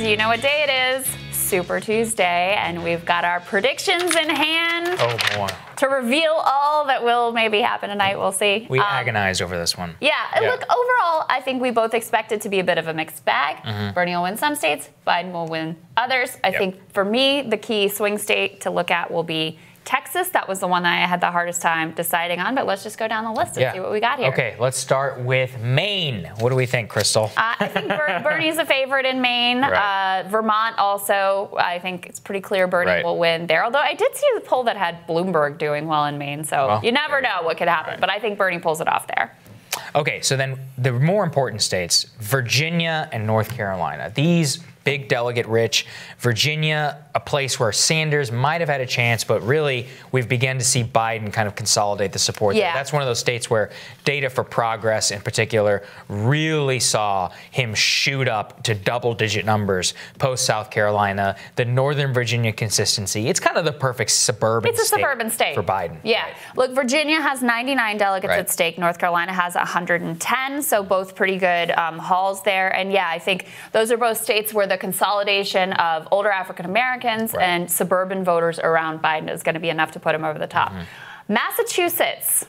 you know what day it is. Super Tuesday, and we've got our predictions in hand. Oh, boy. To reveal all that will maybe happen tonight. We'll see. We agonized over this one. Yeah. Look, overall, I think we both expect it to be a bit of a mixed bag. Bernie will win some states. Biden will win others. I think, for me, the key swing state to look at will be Texas. That was the one that I had the hardest time deciding on, but let's just go down the list and see what we got here. Okay, let's start with Maine. What do we think, Krystal? I think Bernie's a favorite in Maine. Right. Vermont also, I think it's pretty clear Bernie will win there. Although I did see the poll that had Bloomberg doing well in Maine, so you never know what could happen. But I think Bernie pulls it off there. Okay, so then the more important states, Virginia and North Carolina. These big delegate rich. Virginia, a place where Sanders might have had a chance, but really we've begun to see Biden kind of consolidate the support there. That's one of those states where Data for Progress in particular really saw him shoot up to double-digit numbers post South Carolina. The Northern Virginia consistency, it's kind of the perfect suburban state. It's a suburban state for Biden. Yeah. Look, Virginia has 99 delegates at stake. North Carolina has 110, so both pretty good hauls there. And yeah, I think those are both states where the consolidation of older African Americans and suburban voters around Biden is going to be enough to put him over the top. Massachusetts.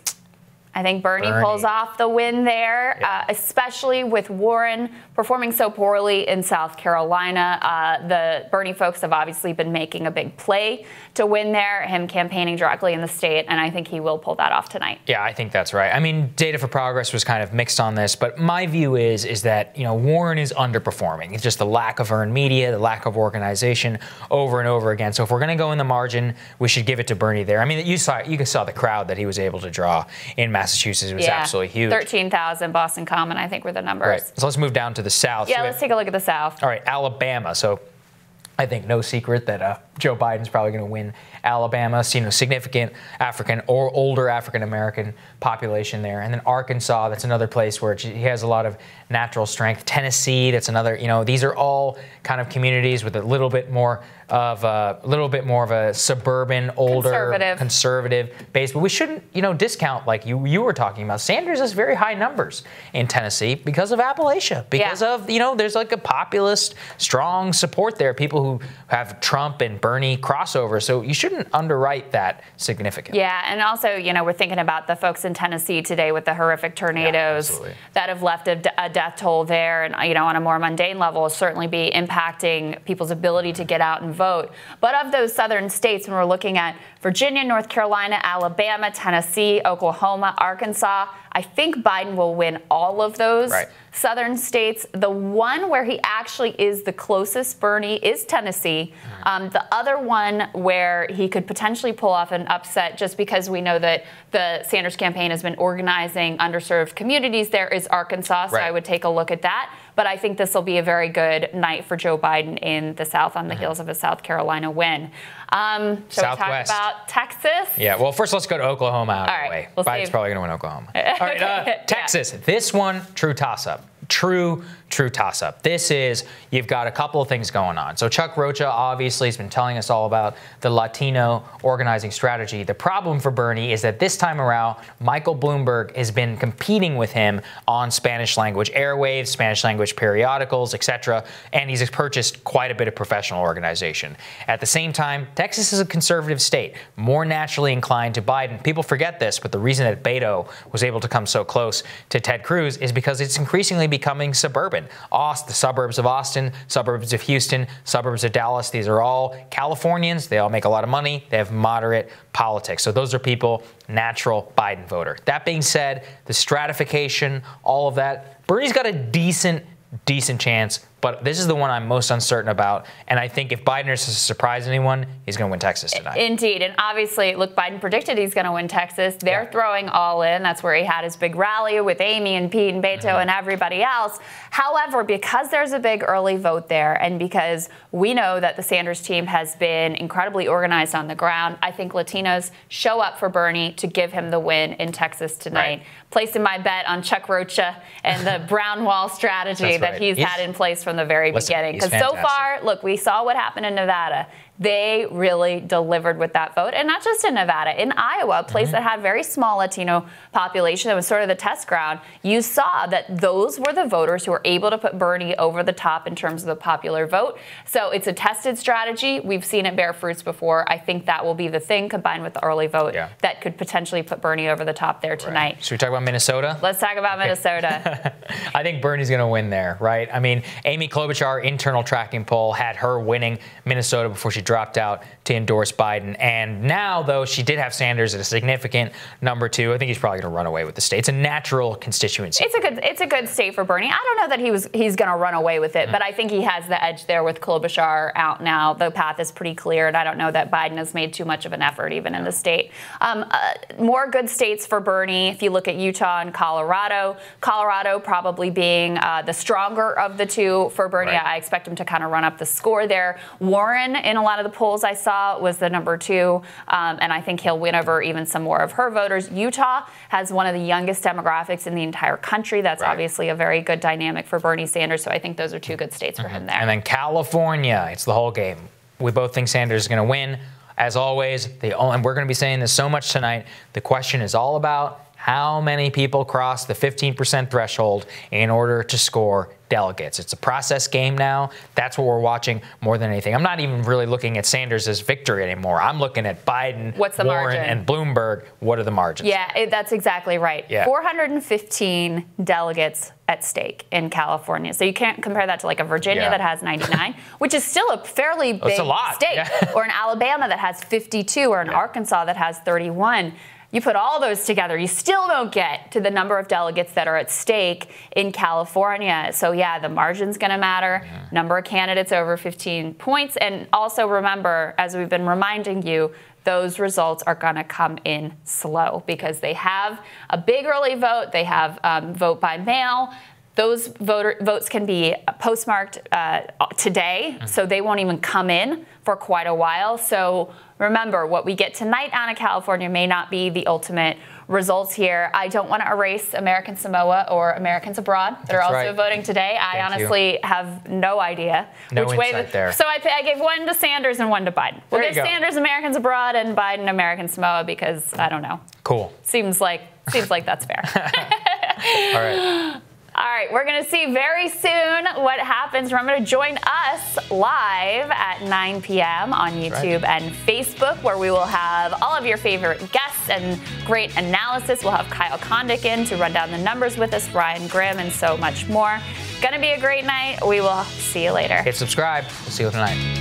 I think Bernie pulls off the win there, especially with Warren performing so poorly in South Carolina. The Bernie folks have obviously been making a big play to win there, him campaigning directly in the state, and I think he will pull that off tonight. Yeah, I think that's right. I mean, Data for Progress was kind of mixed on this, but my view is that, you know, Warren is underperforming. It's just the lack of earned media, the lack of organization over and over again. So if we're going to go in the margin, we should give it to Bernie there. I mean, you saw the crowd that he was able to draw in Massachusetts. It was absolutely huge. 13,000, Boston Common, I think, were the numbers. Right. So let's move down to the South. Yeah, let's take a look at the South. All right, Alabama. So I think no secret that Joe Biden's probably going to win Alabama. So, you know, significant African or older African American population there. And then Arkansas, that's another place where he has a lot of natural strength. Tennessee, that's another, you know, these are all kind of communities with a little bit more of a suburban, older, conservative base. But we shouldn't, you know, discount, like you were talking about. Sanders has very high numbers in Tennessee because of Appalachia, because of, you know, there's like a populist, strong support there. People who have Trump and Bernie crossover. So you shouldn't underwrite that significantly. Yeah, and also, you know, we're thinking about the folks in Tennessee today with the horrific tornadoes that have left a death toll there. And, you know, on a more mundane level, will certainly be impacting people's ability to get out and vote. But of those southern states, when we're looking at Virginia, North Carolina, Alabama, Tennessee, Oklahoma, Arkansas, I think Biden will win all of those southern states. The one where he actually is the closest, Bernie, is Tennessee. The other one where he could potentially pull off an upset, just because we know that the Sanders campaign has been organizing underserved communities there, is Arkansas. So I would take a look at that. But I think this will be a very good night for Joe Biden in the South on the heels of a South Carolina win. So we talk about Texas. Yeah, well, first let's go to Oklahoma out of the way. Biden's probably going to win Oklahoma. All right, Texas. This one, true toss-up. True toss-up. This is, you've got a couple of things going on. So Chuck Rocha obviously has been telling us all about the Latino organizing strategy. The problem for Bernie is that this time around, Michael Bloomberg has been competing with him on Spanish language airwaves, Spanish language periodicals, etc. And he's purchased quite a bit of professional organization. At the same time, Texas is a conservative state, more naturally inclined to Biden. People forget this, but the reason that Beto was able to come so close to Ted Cruz is because it's increasingly becoming suburban. The suburbs of Austin, suburbs of Houston, suburbs of Dallas, these are all Californians. They all make a lot of money. They have moderate politics. So those are people, natural Biden voter. That being said, the stratification, all of that, Bernie's got a decent chance, but this is the one I'm most uncertain about. And I think if Biden is to surprise anyone, he's going to win Texas tonight. Indeed. And obviously, look, Biden predicted he's going to win Texas. They're throwing all in. That's where he had his big rally with Amy and Pete and Beto and everybody else. However, because there's a big early vote there, and because we know that the Sanders team has been incredibly organized on the ground, I think Latinos show up for Bernie to give him the win in Texas tonight. Placing my bet on Chuck Rocha and the brown wall strategy that he's had in place from the very beginning. Because so far, look, we saw what happened in Nevada. they really delivered with that vote. And not just in Nevada, in Iowa, a place that had very small Latino population, that was sort of the test ground, you saw that those were the voters who were able to put Bernie over the top in terms of the popular vote. So it's a tested strategy. We've seen it bear fruits before. I think that will be the thing, combined with the early vote, that could potentially put Bernie over the top there tonight. Right. Should we talk about Minnesota? Let's talk about Minnesota. I think Bernie's going to win there, right? I mean, Amy Klobuchar, internal tracking poll, had her winning Minnesota before she dropped out to endorse Biden. And now, though, she did have Sanders at a significant number 2. I think he's probably going to run away with the state. It's a natural constituency. It's a good state for Bernie. I don't know that he's going to run away with it, but I think he has the edge there with Klobuchar out now. The path is pretty clear, and I don't know that Biden has made too much of an effort even in the state. More good states for Bernie. If you look at Utah and Colorado probably being the stronger of the two for Bernie. I expect him to kind of run up the score there. Warren, in a lot of the polls I saw, was the number 2, and I think he'll win over even some more of her voters. Utah has one of the youngest demographics in the entire country. That's obviously a very good dynamic for Bernie Sanders, so I think those are 2 good states for him there. And then California, it's the whole game. We both think Sanders is going to win. As always, and we're going to be saying this so much tonight, the question is all about how many people cross the 15% threshold in order to score delegates. It's a process game now. That's what we're watching more than anything. I'm not even really looking at Sanders' victory anymore. I'm looking at Biden, Warren, and Bloomberg. What are the margins? Yeah, that's exactly right. 415 delegates at stake in California. So you can't compare that to like a Virginia that has 99, which is still a fairly big state, or an Alabama that has 52, or an Arkansas that has 31. You put all those together, you still don't get to the number of delegates that are at stake in California. So yeah, the margin's going to matter. Number of candidates over 15 points. And also remember, as we've been reminding you, those results are going to come in slow because they have a big early vote. They have vote by mail. Those votes can be postmarked today, so they won't even come in for quite a while. So remember, what we get tonight out of California may not be the ultimate results here. I don't want to erase American Samoa or Americans abroad that are also voting today. I honestly have no idea which way. So I gave one to Sanders and one to Biden. We'll give Sanders Americans abroad and Biden American Samoa because I don't know. Cool. Seems like that's fair. All right. All right, we're going to see very soon what happens. Remember to join us live at 9 p.m. on YouTube and Facebook, where we will have all of your favorite guests and great analysis. We'll have Kyle Kondik in to run down the numbers with us, Ryan Grimm, and so much more. Going to be a great night. We will see you later. Hit subscribe. We'll see you tonight.